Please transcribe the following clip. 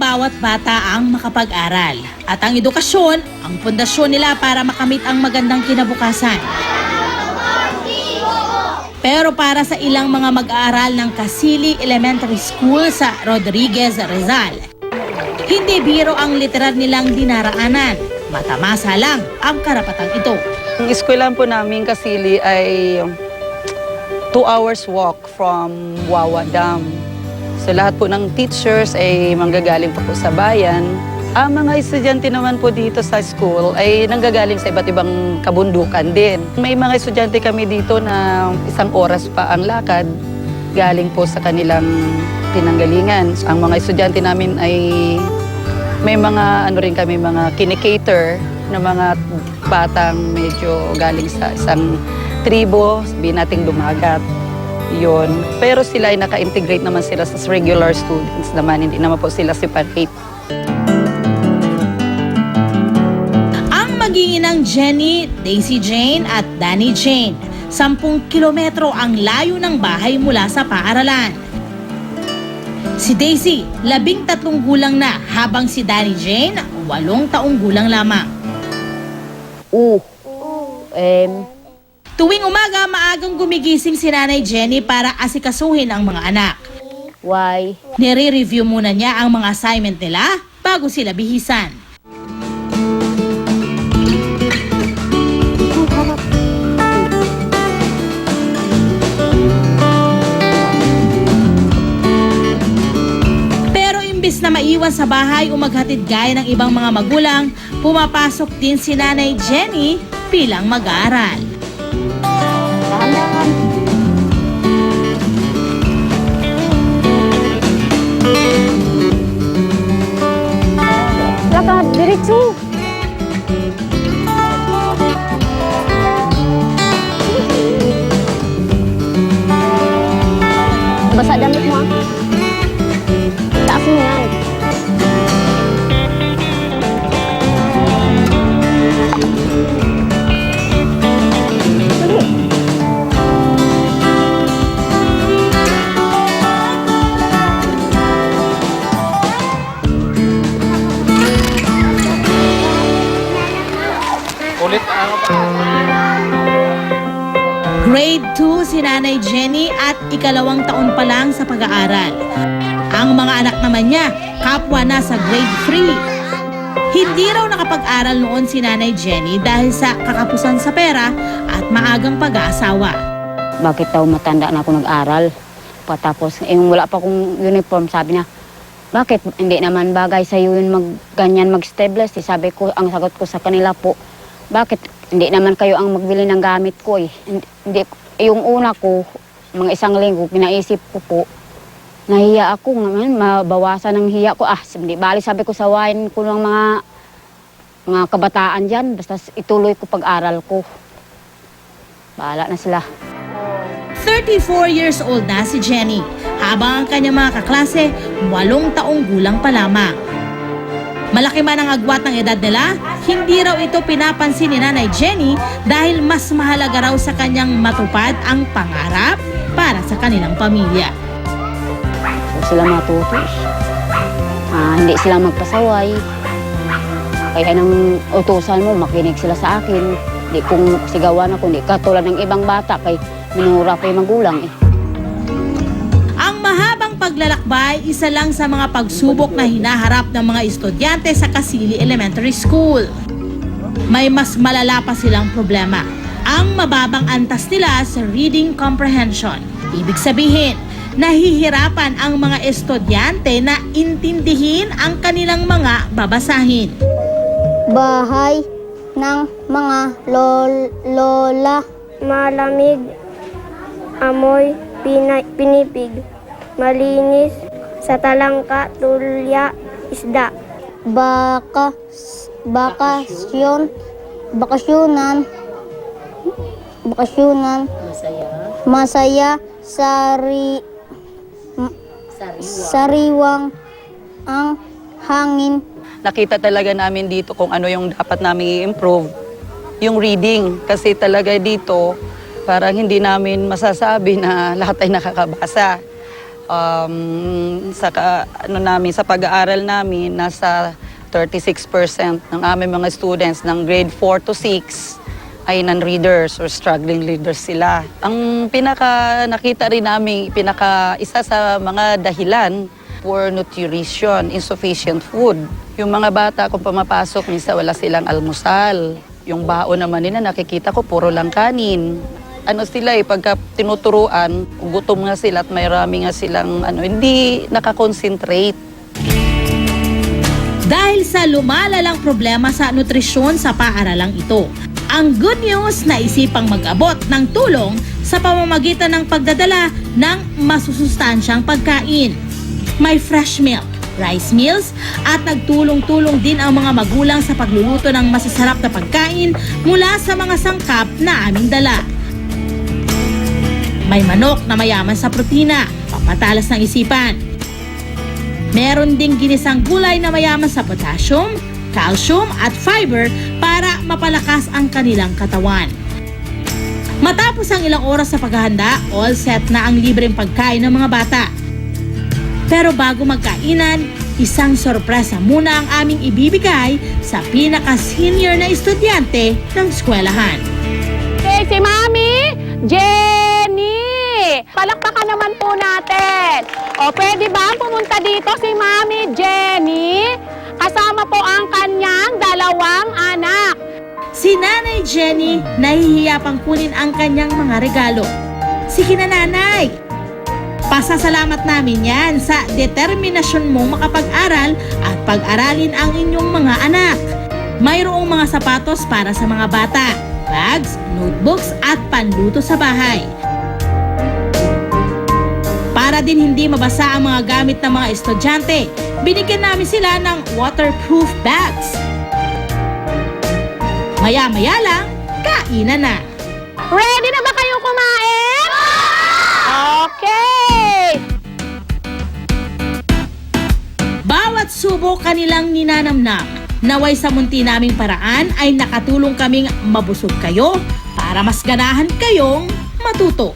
bawat bata ang makapag-aral. At ang edukasyon, ang pundasyon nila para makamit ang magandang kinabukasan. Pero para sa ilang mga mag-aaral ng Casili Elementary School sa Rodriguez, Rizal, hindi biro ang literal nilang dinaraanan. Matamasa lang ang karapatang ito. Ang eskwelahan po namin Casili ay 2 hours walk from Wawa Dam. So lahat po ng teachers ay manggagaling po sa bayan. Ang mga estudyante naman po dito sa school ay nanggagaling sa iba't ibang kabundukan din. May mga estudyante kami dito na 1 oras pa ang lakad galing po sa kanilang pinanggalingan. Ang mga estudyante namin ay may mga rin kami mga kinikater na mga batang medyo galing sa isang tribo, sabihin nating dumagat. Yun. Pero sila ay naka-integrate naman sila sa regular students naman, hindi naman po sila separate. Ang mag-iinang Jenny, Daisy Jane at Danny Jane, 10 kilometro ang layo ng bahay mula sa paaralan. Si Daisy, 13 gulang na, habang si Danny Jane, 8 taong gulang lamang. Tuwing umaga, maagang gumigising si Nanay Jenny para asikasuhin ang mga anak. Why? Nire-review muna niya ang mga assignment nila bago sila bihisan. Pero imbis na maiwan sa bahay o maghatid gaya ng ibang mga magulang, pumapasok din si Nanay Jenny bilang mag-aaral. Dahan-dahan. Lakad, diretso. Basa damit mo. Taas mo yan. Grade 2 si Nanay Jenny at 2 taon pa lang sa pag-aaral. Ang mga anak naman niya, kapwa na sa grade 3. Hindi raw nakapag-aral noon si Nanay Jenny dahil sa kakapusan sa pera at maagang pag-aasawa. Bakit daw matanda na ako nag-aral? Patapos, wala pa akong uniform, sabi niya, bakit hindi naman bagay sa iyo yun ganyan mag-stabilize? Sabi ko, ang sagot ko sa kanila po, bakit hindi naman kayo ang magbili ng gamit ko eh. Hindi, yung una ko, mga 1 linggo, pinaisip ko po, nahiya ako ngayon, mabawasan ng hiya ko. Hindi bali, sabi ko sa wine ko ng mga kabataan dyan, basta ituloy ko pag-aral ko. Bahala na sila. 34 years old na si Jenny, habang ang kanyang mga kaklase, 8 taong gulang pa lamang. Malaki man ang agwat ng edad nila, hindi raw ito pinapansin ni Nanay Jenny dahil mas mahalaga raw sa kanyang matupad ang pangarap para sa kanilang pamilya. Huwag sila matutos. Hindi sila magpasaway. Kaya nang utusan mo, makinig sila sa akin. Hindi kung sigawan ako, hindi katulad ng ibang bata, kay minura pa yung magulang eh. Ang mahabang paglalakbay, isa lang sa mga pagsubok na hinaharap ng mga estudyante sa Casili Elementary School. May mas malala pa silang problema. Ang mababang antas nila sa reading comprehension. Ibig sabihin, nahihirapan ang mga estudyante na intindihin ang kanilang mga babasahin. Bahay ng mga lola. Malamig, amoy pinipig, malinis, sa talangka, tulya, isda. Bakasyonan, masaya, sariwang ang hangin. Nakita talaga namin dito kung ano yung dapat namin i-improve. Yung reading, kasi talaga dito, parang hindi namin masasabi na lahat ay nakakabasa. Sa pag-aaral namin, nasa 36% ng aming mga students ng grade 4 to 6 ay non-readers or struggling readers sila. Ang nakita rin namin, isa sa mga dahilan, poor nutrition, insufficient food. Yung mga bata kung pumapasok, minsan wala silang almusal. Yung baon naman nila, nakikita ko, puro lang kanin. Pagka tinuturuan, gutom nga sila at marami nga silang hindi nakakonsentrate. Dahil sa lumalalang problema sa nutrisyon sa paaralang ito, ang good news na isipang mag-abot ng tulong sa pamamagitan ng pagdadala ng masusustansyang pagkain. May fresh milk, rice meals, at nagtulong-tulong din ang mga magulang sa pagluluto ng masasarap na pagkain mula sa mga sangkap na aming dala. May manok na mayaman sa protina, papatalas ng isipan. Meron ding ginisang gulay na mayaman sa potassium, calcium at fiber para mapalakas ang kanilang katawan. Matapos ang ilang oras sa paghahanda, all set na ang libreng pagkain ng mga bata. Pero bago magkainan, isang sorpresa muna ang aming ibibigay sa pinaka-senior na estudyante ng eskwelahan. Okay, si Mami Jenny! Palakpakan naman po natin. O, pwede ba pumunta dito si Mami Jenny? Kasama po ang kanyang 2 anak. Si Nanay Jenny, nahihiya pang kunin ang kanyang mga regalo. Sige na, Nanay! Pasasalamat namin yan sa determinasyon mong makapag-aral at pag-aralin ang inyong mga anak. Mayroong mga sapatos para sa mga bata, bags, notebooks at panluto sa bahay. Para din hindi mabasa ang mga gamit ng mga estudyante, binigyan namin sila ng waterproof bags. Maya-maya lang, kainan na. Ready na ba kayo kumain? Okay! Bawat subok kanilang ninanamnam. Naway sa munti naming paraan ay nakatulong kaming mabusog kayo para mas ganahan kayong matuto.